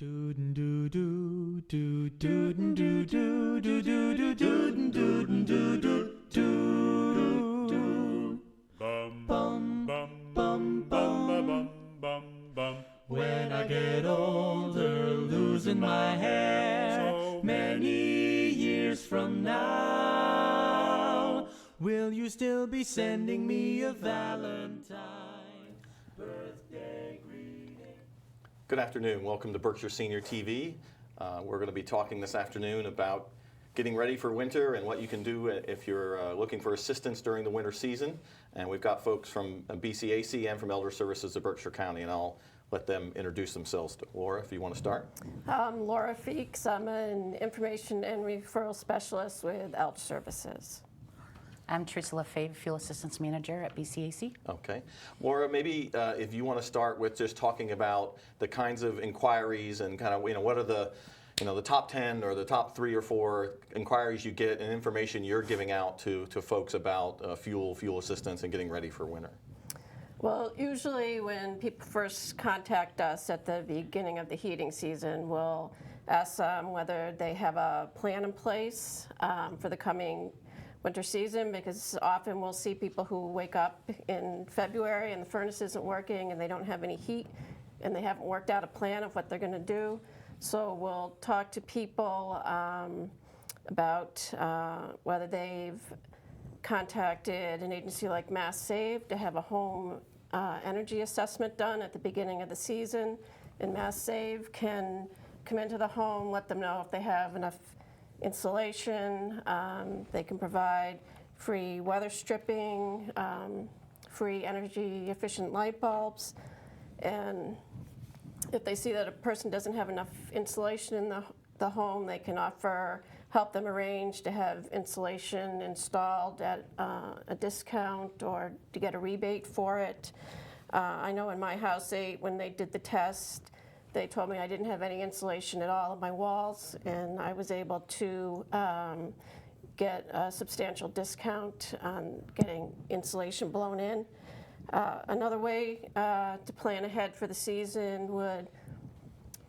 When I get older, losing my hair, many years from now, will you still be sending me a Valentine birthday greeting? Good afternoon. Welcome to Berkshire Senior TV. We're going to be talking this afternoon about getting ready for winter and what you can do if you're looking for assistance during the winter season. And we've got folks from BCAC and from Elder Services of Berkshire County, and I'll let them introduce themselves. Laura, if you want to start. Laura Feeks. I'm an information and referral specialist with Elder Services. I'm Teresa LaFave, Fuel Assistance Manager at BCAC. Okay. Laura, maybe if you want to start with just talking about the kinds of inquiries and kind of, what are the top 10 or the top 3 or 4 inquiries you get and information you're giving out to folks about fuel assistance and getting ready for winter? Well, usually when people first contact us at the beginning of the heating season, we'll ask them whether they have a plan in place for the coming winter season, because often we'll see people who wake up in February and the furnace isn't working and they don't have any heat and they haven't worked out a plan of what they're going to do. So we'll talk to people about whether they've contacted an agency like Mass Save to have a home energy assessment done at the beginning of the season. And Mass Save can come into the home, let them know if they have enough insulation. They can provide free weather stripping, free energy efficient light bulbs. And if they see that a person doesn't have enough insulation in the home, they can help them arrange to have insulation installed at a discount or to get a rebate for it. I know in my house, when they did the test, they told me I didn't have any insulation at all in my walls, and I was able to get a substantial discount on getting insulation blown in. Another way to plan ahead for the season would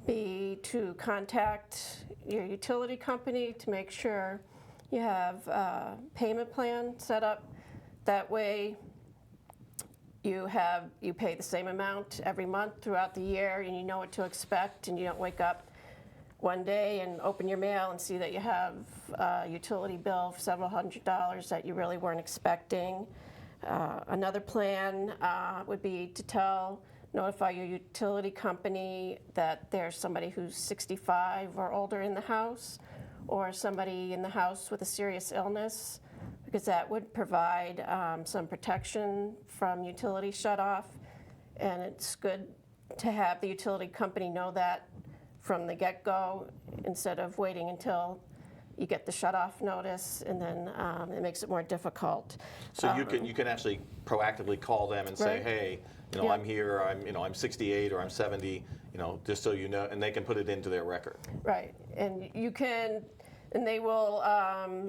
be to contact your utility company to make sure you have a payment plan set up. That way you pay the same amount every month throughout the year, and you know what to expect, and you don't wake up one day and open your mail and see that you have a utility bill for several $100s that you really weren't expecting. Another plan would be to notify your utility company that there's somebody who's 65 or older in the house, or somebody in the house with a serious illness, because that would provide some protection from utility shutoff. And it's good to have the utility company know that from the get-go instead of waiting until you get the shutoff notice, and then it makes it more difficult. So you can actually proactively call them and say, right. Hey, Yep. I'm here. I'm 68 or I'm 70. Just so you know, and they can put it into their record. Right, and you can, and they will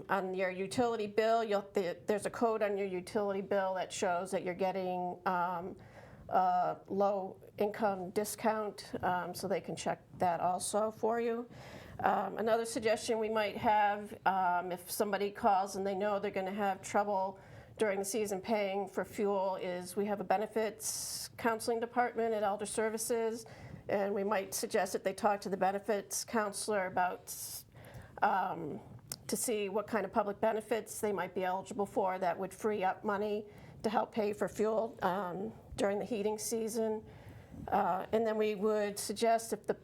on your utility bill. There's a code on your utility bill that shows that you're getting a low income discount, so they can check that also for you. Another suggestion we might have, if somebody calls and they know they're going to have trouble during the season paying for fuel, is we have a benefits counseling department at Elder Services, and we might suggest that they talk to the benefits counselor about to see what kind of public benefits they might be eligible for that would free up money to help pay for fuel during the heating season. And then we would suggest, if the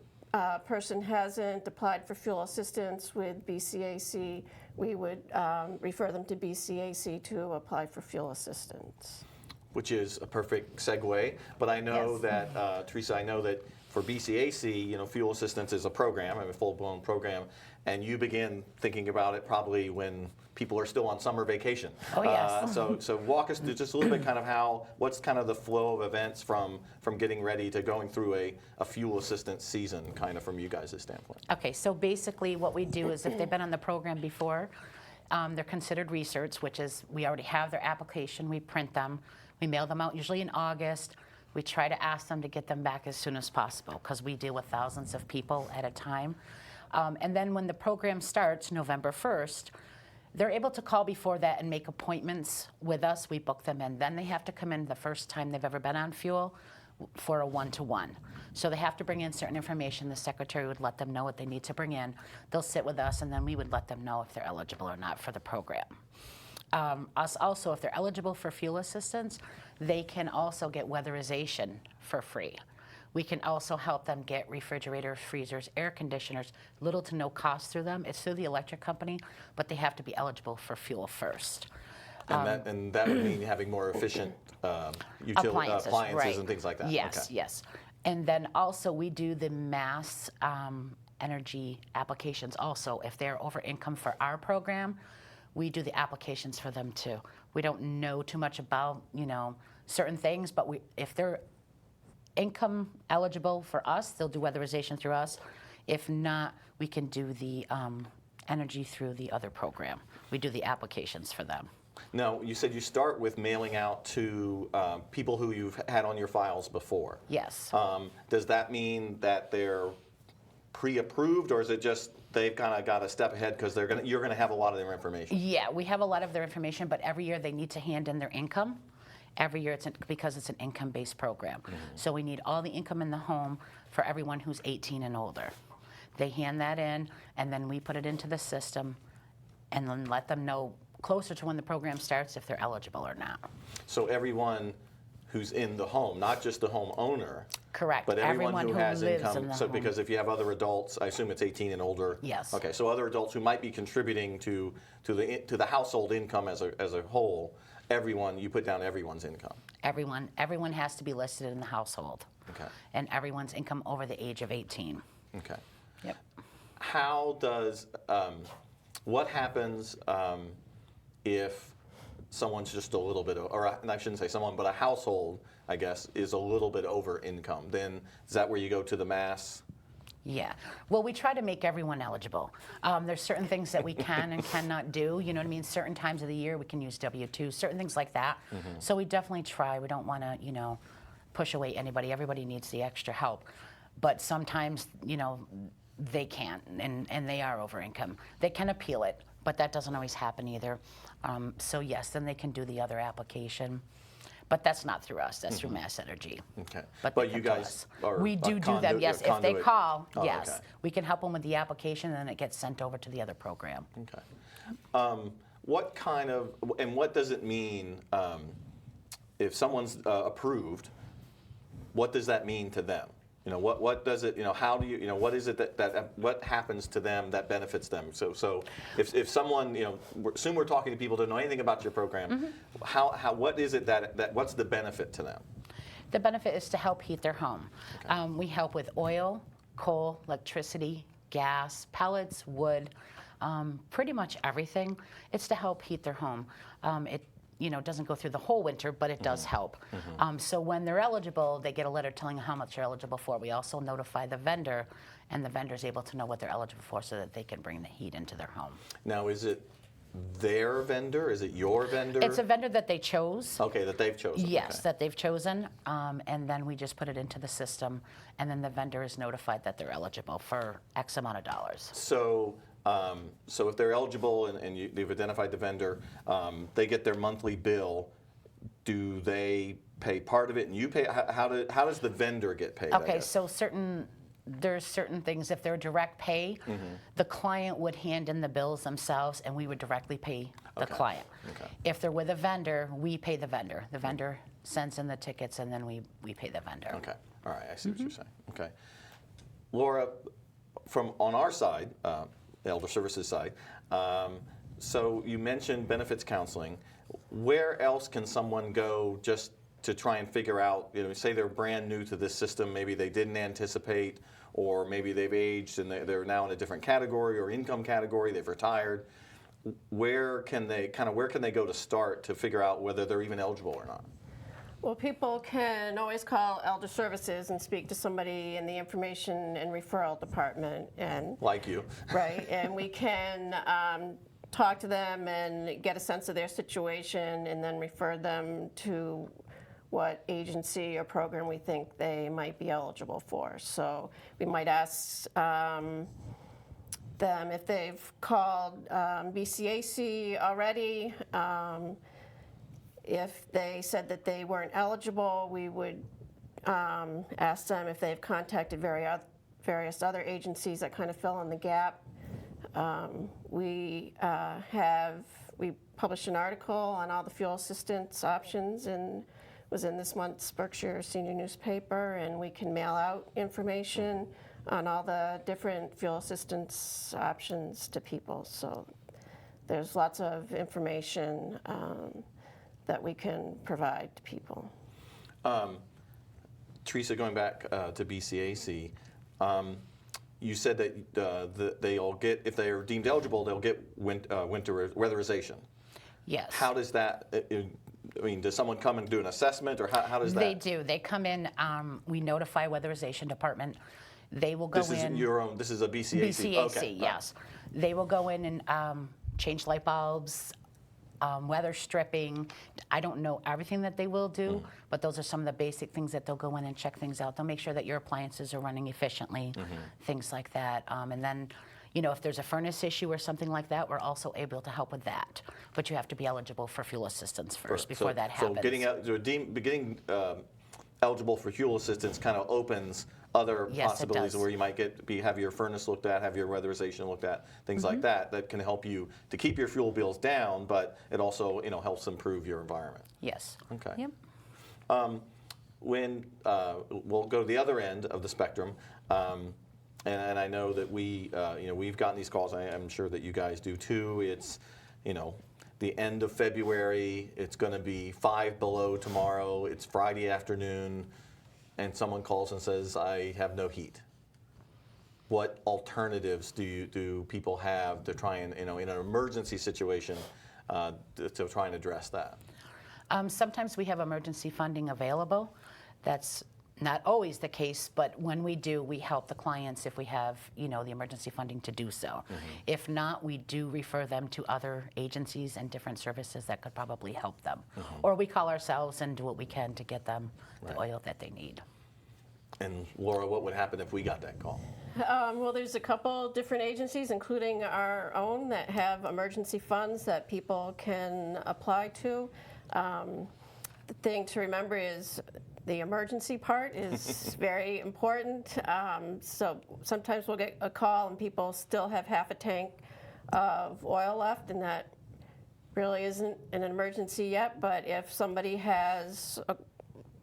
person hasn't applied for fuel assistance with BCAC, we would refer them to BCAC to apply for fuel assistance. Which is a perfect segue. But I know Yes. that, Teresa, I know that for BCAC, fuel assistance is a program, a full-blown program, and you begin thinking about it probably when people are still on summer vacation. Oh, yes. So walk us through just a little bit kind of what's kind of the flow of events from getting ready to going through a fuel assistance season, kind of from you guys' standpoint. Okay, so basically what we do is, if they've been on the program before, they're considered research, which is we already have their application, we print them, we mail them out usually in August. We try to ask them to get them back as soon as possible because we deal with thousands of people at a time. And then when the program starts, November 1st, they're able to call before that and make appointments with us. We book them in. Then they have to come in the first time they've ever been on fuel for a one-to-one. So they have to bring in certain information. The secretary would let them know what they need to bring in. They'll sit with us, and then we would let them know if they're eligible or not for the program. Us also, if they're eligible for fuel assistance, they can also get weatherization for free. We can also help them get refrigerators, freezers, air conditioners, little to no cost through them. It's through the electric company, but they have to be eligible for fuel first. And that would mean having more efficient appliances right. and things like that. Yes, okay. yes. And then also we do the mass energy applications also. If they're over income for our program, we do the applications for them too. We don't know too much about, certain things, but if they're income eligible for us, they'll do weatherization through us. If not, we can do the energy through the other program. We do the applications for them. Now, you said you start with mailing out to people who you've had on your files before. Yes. Does that mean that they're pre-approved, or is it just they've kind of got a step ahead because you're going to have a lot of their information? Yeah, we have a lot of their information, but every year they need to hand in their income. Every year, because it's an income-based program. Mm-hmm. So we need all the income in the home for everyone who's 18 and older. They hand that in, and then we put it into the system, and then let them know closer to when the program starts if they're eligible or not. So everyone who's in the home, not just the homeowner. Correct. But everyone who has lives income. in the So home. because if you have other adults, I assume it's 18 and older. Yes. Okay. So other adults who might be contributing to the household income as a whole. You put down everyone's income. Everyone has to be listed in the household. Okay. And everyone's income over the age of 18. Okay. Yep. How does what happens if someone's just a little bit, or I shouldn't say someone, but a household, I guess, is a little bit over income? Then is that where you go to the mass? Yeah. Well, we try to make everyone eligible. There's certain things that we can and cannot do. You know what I mean? Certain times of the year we can use W-2, certain things like that. Mm-hmm. So we definitely try. We don't want to, push away anybody. Everybody needs the extra help. But sometimes, they can't, and they are over income. They can appeal it, but that doesn't always happen either. So yes, then they can do the other application. But that's not through us. That's through Mass Energy. Okay. But you guys are we do them. Yes, if they call, yes, okay. We can help them with the application, and then it gets sent over to the other program. Okay. What does it mean if someone's approved? What does that mean to them? What does it? How do you? What is it that what happens to them that benefits them? So if someone, assume we're talking to people who don't know anything about your program, mm-hmm. What is it that what's the benefit to them? The benefit is to help heat their home. Okay. We help with oil, coal, electricity, gas, pellets, wood, pretty much everything. It's to help heat their home. It doesn't go through the whole winter, but it does help. Mm-hmm. So when they're eligible, they get a letter telling how much they're eligible for. We also notify the vendor, and the vendor's able to know what they're eligible for so that they can bring the heat into their home. Now, is it their vendor? Is it your vendor? It's a vendor that they chose. Okay, that they've chosen. Yes, okay. That they've chosen, and then we just put it into the system, and then the vendor is notified that they're eligible for X amount of dollars. So if they're eligible and they've identified the vendor, they get their monthly bill. Do they pay part of it and you pay? How does the vendor get paid? Okay, so there's certain things. If they're direct pay, mm-hmm. the client would hand in the bills themselves, and we would directly pay the client. Okay. If they're with a vendor, we pay the vendor. The vendor sends in the tickets, and then we pay the vendor. Okay, all right, I see what you're saying. Okay, Laura, on our side. The Elder Services side. So you mentioned benefits counseling. Where else can someone go just to try and figure out, say they're brand new to this system, maybe they didn't anticipate, or maybe they've aged and they're now in a different category or income category, they've retired. Where can they go to start to figure out whether they're even eligible or not? Well, people can always call Elder Services and speak to somebody in the information and referral department. Like you. Right, and we can talk to them and get a sense of their situation and then refer them to what agency or program we think they might be eligible for. So we might ask them if they've called BCAC already. If they said that they weren't eligible, we would ask them if they've contacted various other agencies that kind of fill in the gap. We published an article on all the fuel assistance options and was in this month's Berkshire Senior newspaper, and we can mail out information on all the different fuel assistance options to people. So there's lots of information that we can provide to people. Teresa, going back to BCAC, you said that they'll get, if they are deemed eligible, they'll get winter weatherization. Yes. How does that, I mean, does someone come and do an assessment, or how does that? They do. They come in, we notify weatherization department. They will go in. This is your own, this is a BCAC? BCAC, Okay. yes. They will go in and change light bulbs, weather stripping. I don't know everything that they will do, but those are some of the basic things that they'll go in and check things out. They'll make sure that your appliances are running efficiently, things like that. And then, you know, if there's a furnace issue or something like that, we're also able to help with that. But you have to be eligible for fuel assistance first before that happens. So getting eligible for fuel assistance kind of opens other Yes, it possibilities does. where you might have your furnace looked at, have your weatherization looked at, things like that can help you to keep your fuel bills down, but it also, you know, helps improve your environment. Yes. Okay. Yep. When we'll go to the other end of the spectrum, and I know that we, you know, we've gotten these calls. I'm sure that you guys do too. It's, you know, the end of February. It's going to be 5 below tomorrow. It's Friday afternoon, and someone calls and says, "I have no heat." What alternatives do people have to try and, you know, in an emergency situation, to try and address that? Sometimes we have emergency funding available. That's not always the case, but when we do, we help the clients if we have, you know, the emergency funding to do so. If not, we do refer them to other agencies and different services that could probably help them. Or we call ourselves and do what we can to get them the oil that they need. And Laura, what would happen if we got that call? Well, there's a couple different agencies, including our own, that have emergency funds that people can apply to. The thing to remember is the emergency part is very important. So sometimes we'll get a call and people still have half a tank of oil left, and that really isn't an emergency yet. But if somebody has a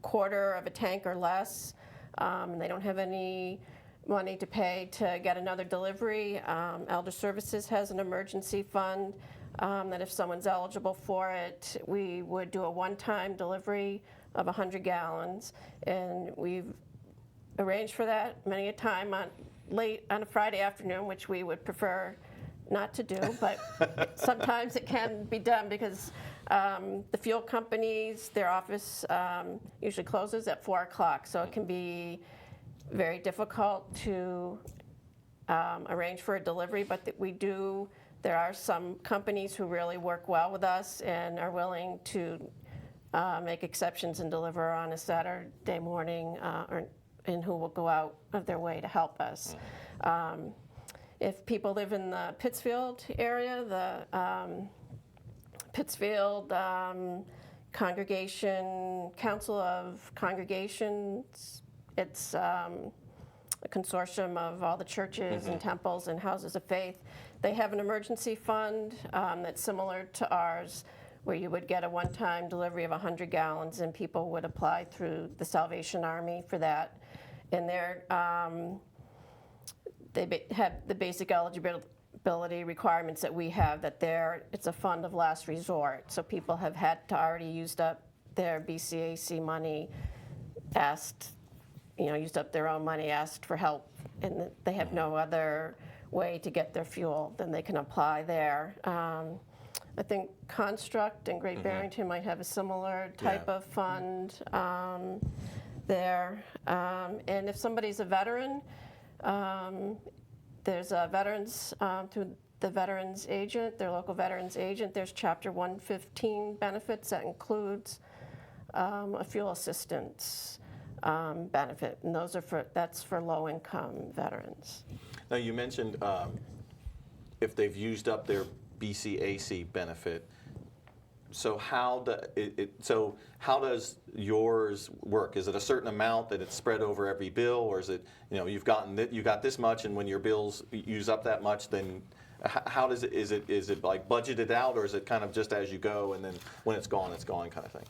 quarter of a tank or less, and they don't have any money to pay to get another delivery, Elder Services has an emergency fund that if someone's eligible for it, we would do a one-time delivery of 100 gallons. And we've arranged for that many a time late on a Friday afternoon, which we would prefer not to do, but sometimes it can be done because the fuel companies, their office usually closes at 4 o'clock, so it can be very difficult to arrange for a delivery, but there are some companies who really work well with us and are willing to make exceptions and deliver on a Saturday morning, and who will go out of their way to help us. If people live in the Pittsfield area, the Pittsfield Council of Congregations, it's a consortium of all the churches and temples and houses of faith. They have an emergency fund that's similar to ours, where you would get a one-time delivery of 100 gallons, and people would apply through the Salvation Army for that. And they have the basic eligibility requirements that we have, that it's a fund of last resort. So people have had to already used up their BCAC money, used up their own money, asked for help, and they have no other way to get their fuel, then they can apply there. I think Construct and Great Barrington might have a similar type of fund there. And if somebody's a veteran, there's a veterans, through the veterans agent, their local veterans agent, there's Chapter 115 benefits that includes a fuel assistance benefit, and that's for low-income veterans. Now, you mentioned if they've used up their BCAC benefit. So how does yours work? Is it a certain amount that it's spread over every bill, or is it, you got this much, and when your bills use up that much, then how does it, is it like budgeted out, or is it kind of just as you go, and then when it's gone kind of thing?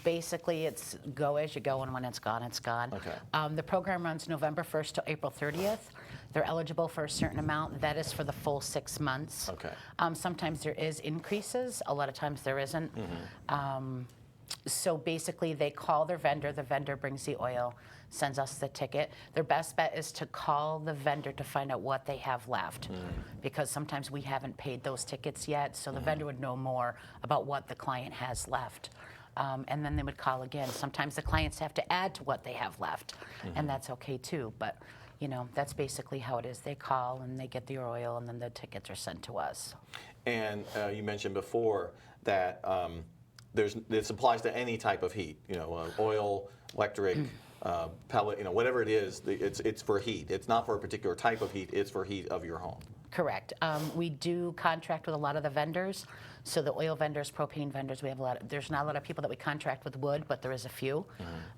Basically, it's go as you go, and when it's gone, it's gone. Okay. The program runs November 1st to April 30th. They're eligible for a certain amount. That is for the full 6 months. Okay. Sometimes there is increases. A lot of times there isn't. So basically, they call their vendor. The vendor brings the oil, sends us the ticket. Their best bet is to call the vendor to find out what they have left, because sometimes we haven't paid those tickets yet, so the vendor would know more about what the client has left. And then they would call again. Sometimes the clients have to add to what they have left, and that's okay too. But that's basically how it is. They call and they get the oil, and then the tickets are sent to us. And you mentioned before that this applies to any type of heat. Oil, electric, pellet. Whatever it is, it's for heat. It's not for a particular type of heat. It's for heat of your home. Correct. We do contract with a lot of the vendors. So the oil vendors, propane vendors, we have there's not a lot of people that we contract with wood, but there is a few.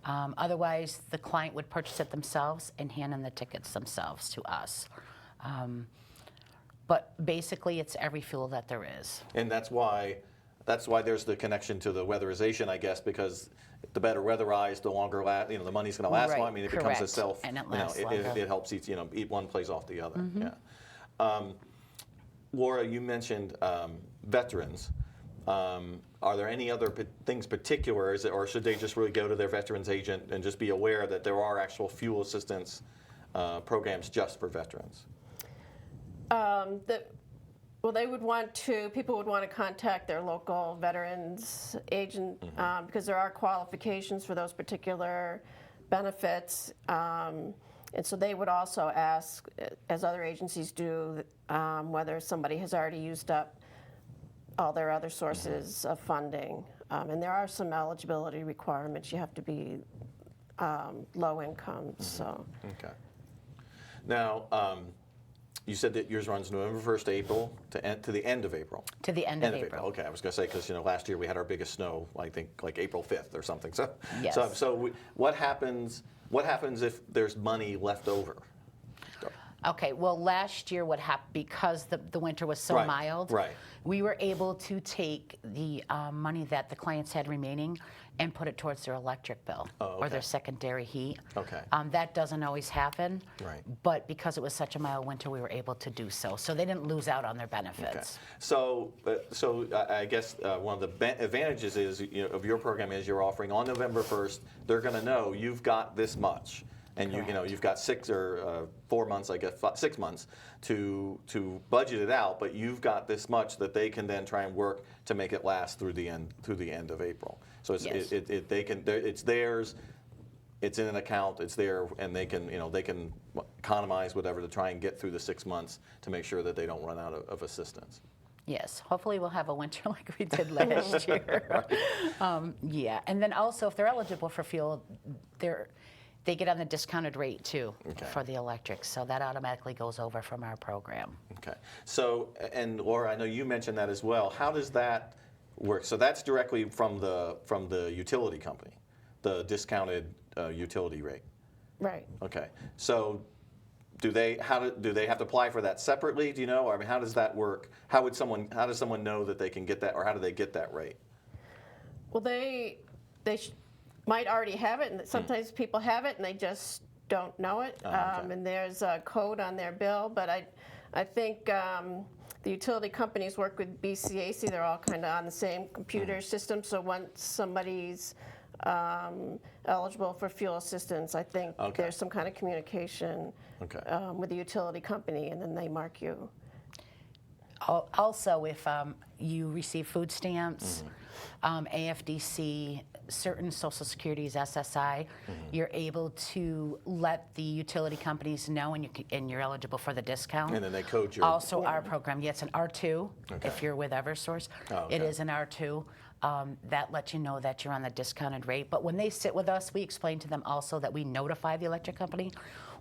Otherwise, the client would purchase it themselves and hand in the tickets themselves to us. But basically, it's every fuel that there is. And that's why there's the connection to the weatherization, I guess, because the better weatherized, the longer the money's going to last. Right, long. I mean, it becomes a correct. self. And it lasts longer. It helps each one plays off the other. Yeah. Laura, you mentioned veterans. Are there any other things particular, or should they just really go to their veterans agent and just be aware that there are actual fuel assistance programs just for veterans? People would want to contact their local veterans agent because there are qualifications for those particular benefits. And so they would also ask, as other agencies do, whether somebody has already used up all their other sources of funding. And there are some eligibility requirements. You have to be low income. So. Okay. Now, you said that yours runs November 1st to April to the end of April. To the end of April. Okay, I was going to say because last year we had our biggest snow, I think like April 5th or something. So, yes. What happens? What happens if there's money left over? Okay, well, last year what happened, because the winter was so mild, we were able to take the money that the clients had remaining and put it towards their electric bill or their secondary heat. Okay. That doesn't always happen, but because it was such a mild winter, we were able to do so. So they didn't lose out on their benefits. Okay. So I guess one of the advantages is of your program is you're offering on November 1st, they're going to know you've got this much. And you've got 6 or 4 months, I guess, 6 months to budget it out. But you've got this much that they can then try and work to make it last through the end of April. So it's theirs. It's in an account. It's there, and they can economize whatever to try and get through the 6 months to make sure that they don't run out of assistance. Yes, hopefully we'll have a winter like we did last year. Yeah, and then also if they're eligible for fuel, they get on the discounted rate too for the electric, so that automatically goes over from our program. Okay. So, and Laura, I know you mentioned that as well. How does that work? So that's directly from the utility company, the discounted utility rate. Right. Okay. So, do they have to apply for that separately? Do you know? I mean, how does that work? How does someone know that they can get that, or how do they get that rate? Well, they might already have it, and sometimes people have it and they just don't know it. And there's a code on their bill, but I think the utility companies work with BCAC. They're all kind of on the same computer system. So once somebody's eligible for fuel assistance, I think there's some kind of communication with the utility company, and then they mark you. Also, if you receive food stamps, AFDC, certain Social Security's SSI, you're able to let the utility companies know, and you're eligible for the discount. And then they code your... Also, our program, it's an R2 if you're with Eversource. It is an R2. that lets you know that you're on the discounted rate. But when they sit with us, we explain to them also that we notify the electric company,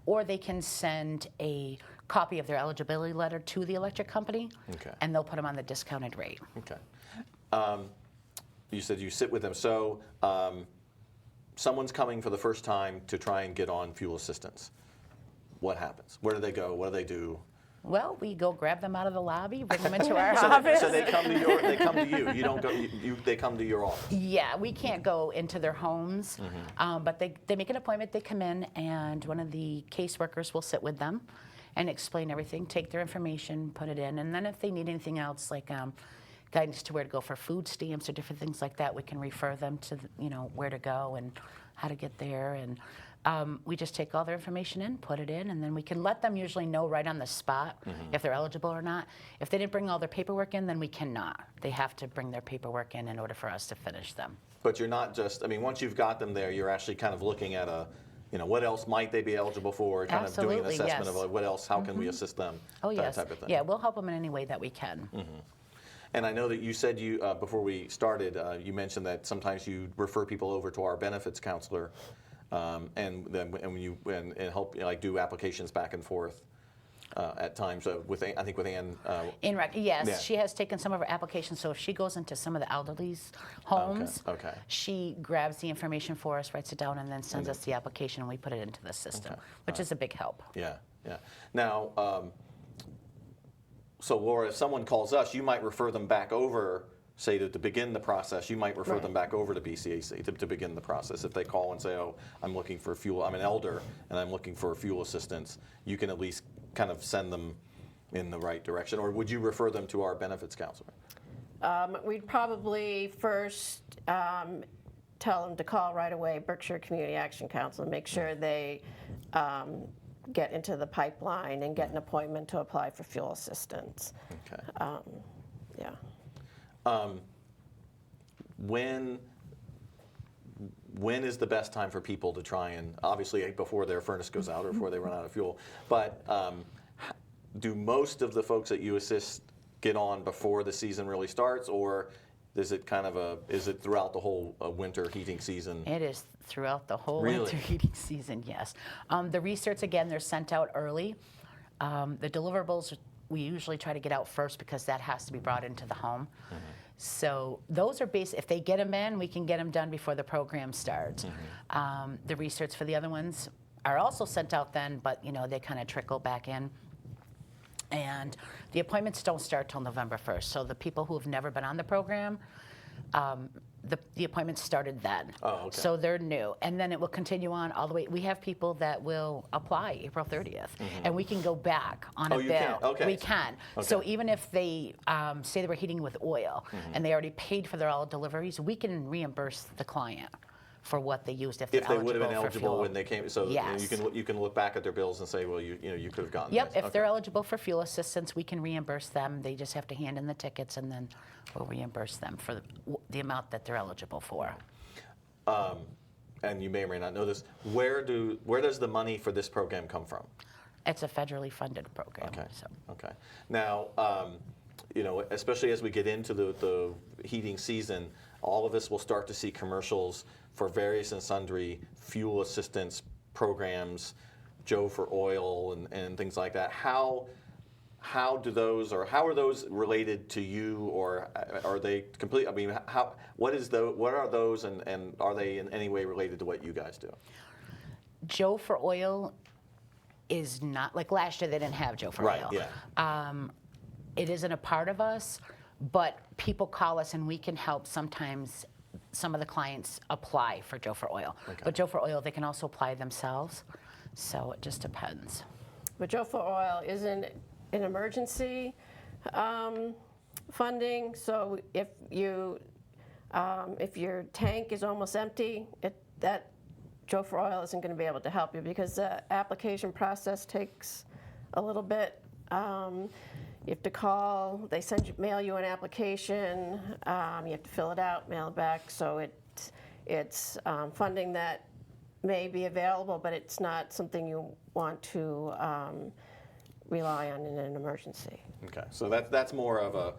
or they can send a copy of their eligibility letter to the electric company, and they'll put them on the discounted rate. Okay. You said you sit with them. So someone's coming for the first time to try and get on fuel assistance. What happens? Where do they go? What do they do? Well, we go grab them out of the lobby, bring them into our office. So they come to you. You don't go. They come to your office. Yeah, we can't go into their homes, but they make an appointment. They come in, and one of the caseworkers will sit with them and explain everything, take their information, put it in, and then if they need anything else, like guidance to where to go for food stamps or different things like that, we can refer them to where to go and how to get there. And we just take all their information in, put it in, and then we can let them usually know right on the spot if they're eligible or not. If they didn't bring all their paperwork in, then we cannot. They have to bring their paperwork in order for us to finish them. But you're not just, I mean, once you've got them there, you're actually kind of looking at what else might they be eligible for, kind of doing an assessment of what else, how can we assist them, that type of thing. Yeah, we'll help them in any way that we can. And I know that you said before we started, you mentioned that sometimes you refer people over to our benefits counselor, and help do applications back and forth at times. I think with Ann. Yes, yeah. She has taken some of her applications. So if she goes into some of the elderly's homes, she grabs the information for us, writes it down, and then sends us the application, and we put it into the system, which is a big help. Yeah, yeah. Now. So Laura, if someone calls us, you might refer them back over, say to begin the process, you might refer them back over to BCAC to begin the process. If they call and say, oh, I'm looking for fuel, I'm an elder and I'm looking for fuel assistance, you can at least kind of send them in the right direction. Or would you refer them to our benefits counselor? We'd probably first tell them to call right away Berkshire Community Action Council and make sure they get into the pipeline and get an appointment to apply for fuel assistance. Okay. Yeah. When is the best time for people to try and, obviously before their furnace goes out or before they run out of fuel, but do most of the folks that you assist get on before the season really starts, or is it is it throughout the whole winter heating season? It is throughout the whole winter heating season, yes. The research, again, they're sent out early. The deliverables, we usually try to get out first because that has to be brought into the home. So those are if they get them in, we can get them done before the program starts. The research for the other ones are also sent out then, but they kind of trickle back in. And the appointments don't start till November 1st. So the people who have never been on the program, the appointments started then. Oh, okay. So they're new. And then it will continue on all the way. We have people that will apply April 30th. And we can go back on a bill. Can? Okay. We can. Okay. So even if they say they were heating with oil and they already paid for their all deliveries, we can reimburse the client for what they used if they would have been eligible when they came. So yes. you can look back at their bills and say, well, you could have gotten Yep, this. if they're eligible for fuel assistance, we can reimburse them. They just have to hand in the tickets, and then we'll reimburse them for the amount that they're eligible for. And you may or may not know this. Where does the money for this program come from? It's a federally funded program. Okay. So. Okay. Now, especially as we get into the heating season, all of us will start to see commercials for various and sundry fuel assistance programs, Joe for Oil and things like that. How are those related to you, or are they complete? I mean, what are those, and are they in any way related to what you guys do? Joe for Oil is not, like last year they didn't have Joe for Oil. Yeah. It isn't a part of us, but people call us and we can help sometimes. Some of the clients apply for Joe for Oil. Okay. But Joe for Oil, they can also apply themselves. So it just depends. But Joe for Oil isn't an emergency funding. So if your tank is almost empty, that Joe for Oil isn't going to be able to help you because the application process takes a little bit. You have to call, they mail you an application, you have to fill it out, mail it back, so it's funding that may be available, but it's not something you want to rely on in an emergency. Okay, so that's more of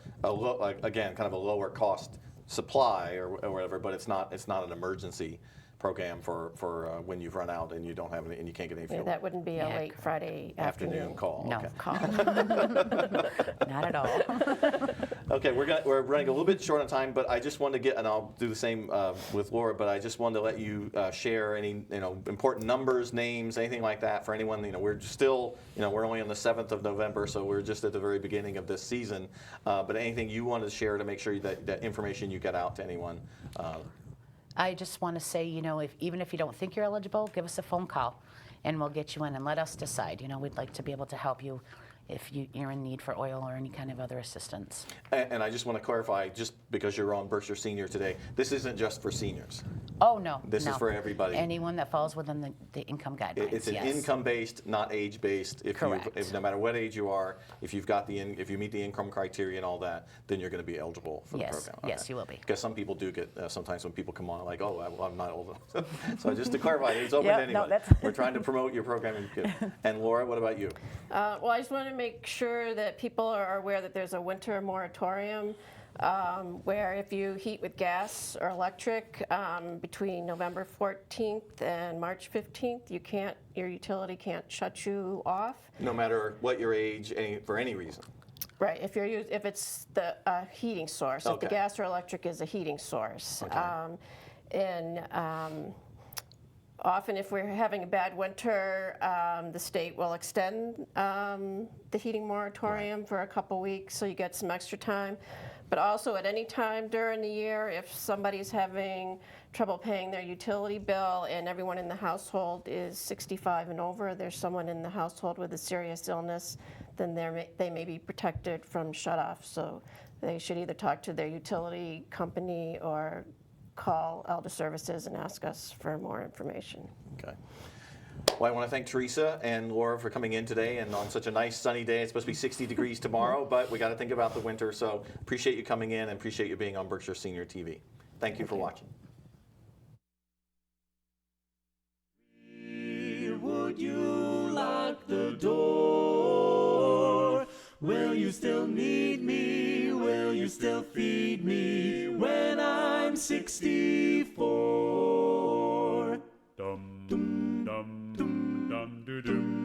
again, kind of a lower cost supply or whatever, but it's not an emergency program for when you've run out and you don't have any, and you can't get any Yeah, fuel. that wouldn't be a Yeah, late Friday Afternoon call. No, Okay. call. Not at all. Okay, we're running a little bit short on time, but I just wanted to get, and I'll do the same with Laura, but I just wanted to let you share any important numbers, names, anything like that for anyone. We're still, we're only on the 7th of November, so we're just at the very beginning of this season. But anything you wanted to share to make sure that information you get out to anyone. I just want to say, even if you don't think you're eligible, give us a phone call, and we'll get you in and let us decide. We'd like to be able to help you if you're in need for oil or any kind of other assistance. And I just want to clarify, just because you're on Berkshire Senior today, this isn't just for seniors. Oh, no. This is for everybody. Anyone that falls within the income guidelines. It's an yes. income-based, not age-based. Correct. If no matter what age you are, if you meet the income criteria and all that, then you're going to be eligible for the program. Yes, you will be. Because some people do get, sometimes when people come on, like, oh, well, I'm not old enough. So just to clarify, it's open Yep, to no, anyone. that's- We're trying to promote your program. And Laura, what about you? Well, I just want to make sure that people are aware that there's a winter moratorium where if you heat with gas or electric between November 14th and March 15th, your utility can't shut you off. No matter what your age, for any reason. Right, if it's the heating source, if the Okay. gas or electric is a heating source. Okay. Often if we're having a bad winter, the state will extend the heating moratorium for a couple weeks, so you get some extra time. But also at any time during the year, if somebody's having trouble paying their utility bill and everyone in the household is 65 and over, there's someone in the household with a serious illness, then they may be protected from shut-off. So they should either talk to their utility company or call Elder Services and ask us for more information. Okay. Well, I want to thank Teresa and Laura for coming in today and on such a nice sunny day. It's supposed to be 60 degrees tomorrow, but we got to think about the winter. So appreciate you coming in and appreciate you being on Berkshire Senior TV. Thank you for watching. Would you lock the door? Will you still need me? Will you still feed me when I'm 64? Dum dum dum dum dum dum.